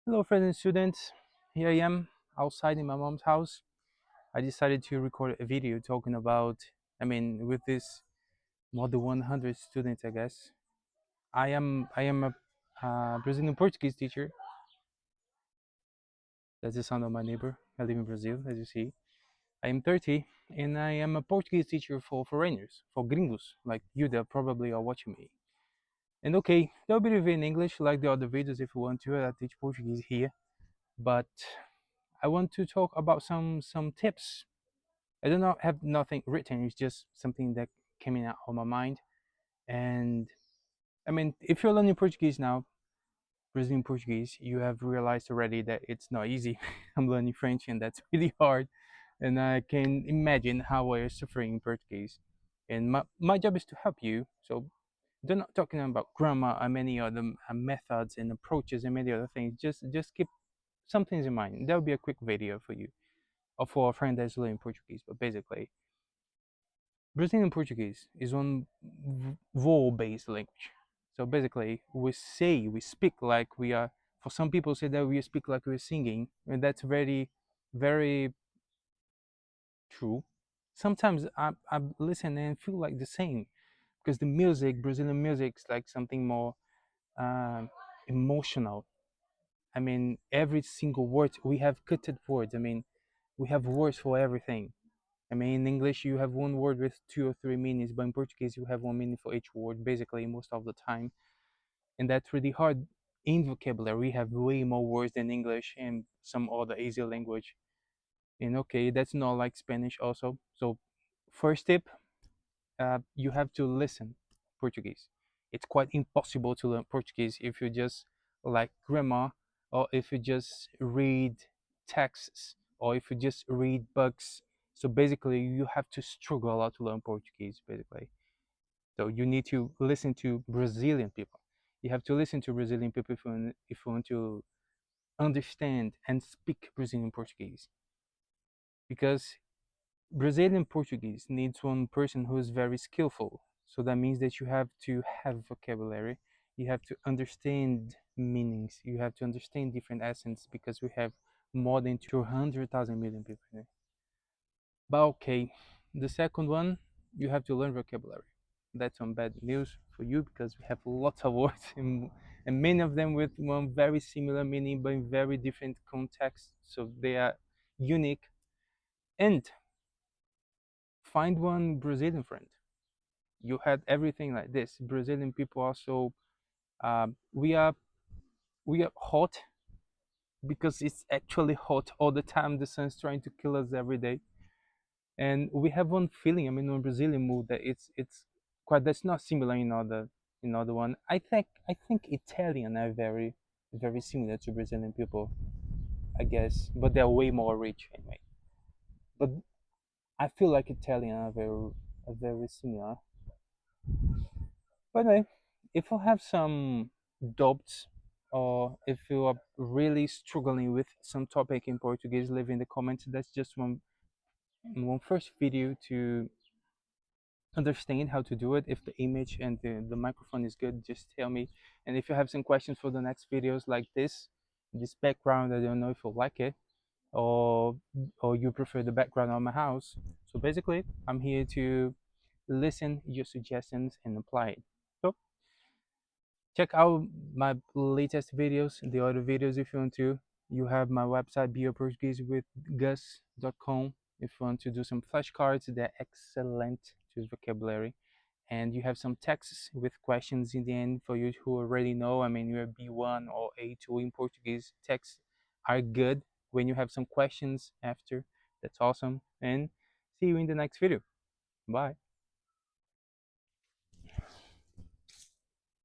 Hello, friends and students. Here I am outside in my mom's house. I decided to record a video talking about, with this more than 100 students, I guess. I am a Brazilian Portuguese teacher. That's the son of my neighbor. I live in Brazil, as you see. I am 30, and I am a Portuguese teacher for foreigners, for gringos, like you that probably are watching me. And okay, there'll be a video in English like the other videos if you want to. I teach Portuguese here, but I want to talk about some tips. I do not have nothing written. It's just something that came in out of my mind. And if you're learning Portuguese now, Brazilian Portuguese, you have realized already that it's not easy. I'm learning French, and that's really hard. And I can imagine how I are suffering in Portuguese. And my job is to help you. So they're not talking about grammar and many other methods and approaches and many other things. Just keep some things in mind. That will be a quick video for you or for a friend that's learning Portuguese. But basically, Brazilian Portuguese is one vowel-based language. So basically, we speak like we are. For some people, say that we speak like we're singing, and that's very, very true. Sometimes I listen and feel like the same because the music, Brazilian music, is like something more um, emotional. Every single word we have cutted words. We have words for everything. In English, you have one word with two or three meanings, but in Portuguese, you have one meaning for each word, basically, most of the time. And that's really hard. In vocabulary, we have way more words than English and some other easier language. And okay, that's not like Spanish, also. So, first tip, you have to listen Portuguese. It's quite impossible to learn Portuguese if you just like grammar or if you just read texts or if you just read books. So basically, you have to struggle a lot to learn Portuguese, basically. So you need to listen to Brazilian people. You have to listen to Brazilian people if you want to understand and speak Brazilian Portuguese. Because Brazilian Portuguese needs one person who is very skillful. So that means that you have to have vocabulary, you have to understand meanings, you have to understand different accents because we have more than 200,000 million people here. But okay, the second one, you have to learn vocabulary. That's some bad news for you because we have lots of words and many of them with one very similar meaning but in very different contexts. So they are unique. And find one Brazilian friend. You had everything like this. Brazilian people also, we are hot because it's actually hot all the time. The sun's trying to kill us every day, and we have one feeling. On Brazilian mood that it's quite that's not similar in other one. I think Italian are very similar to Brazilian people, I guess, but they're way more rich anyway. But I feel like Italian are very similar. But anyway, if you have some doubts or if you are really struggling with some topic in Portuguese, leave in the comments. That's just one first video to understand how to do it. If the image and the microphone is good, just tell me. And if you have some questions for the next videos like this background, I don't know if you like it or you prefer the background of my house. So basically, I'm here to listen your suggestions and apply it. So check out my latest videos, the other videos if you want to. You have my website, beaportuguesewithgus.com. If you want to do some flashcards, they're excellent to vocabulary. And you have some texts with questions in the end for you who already know. You're B1 or A2 in Portuguese. Texts are good when you have some questions after. That's awesome. And see you in the next video. Bye.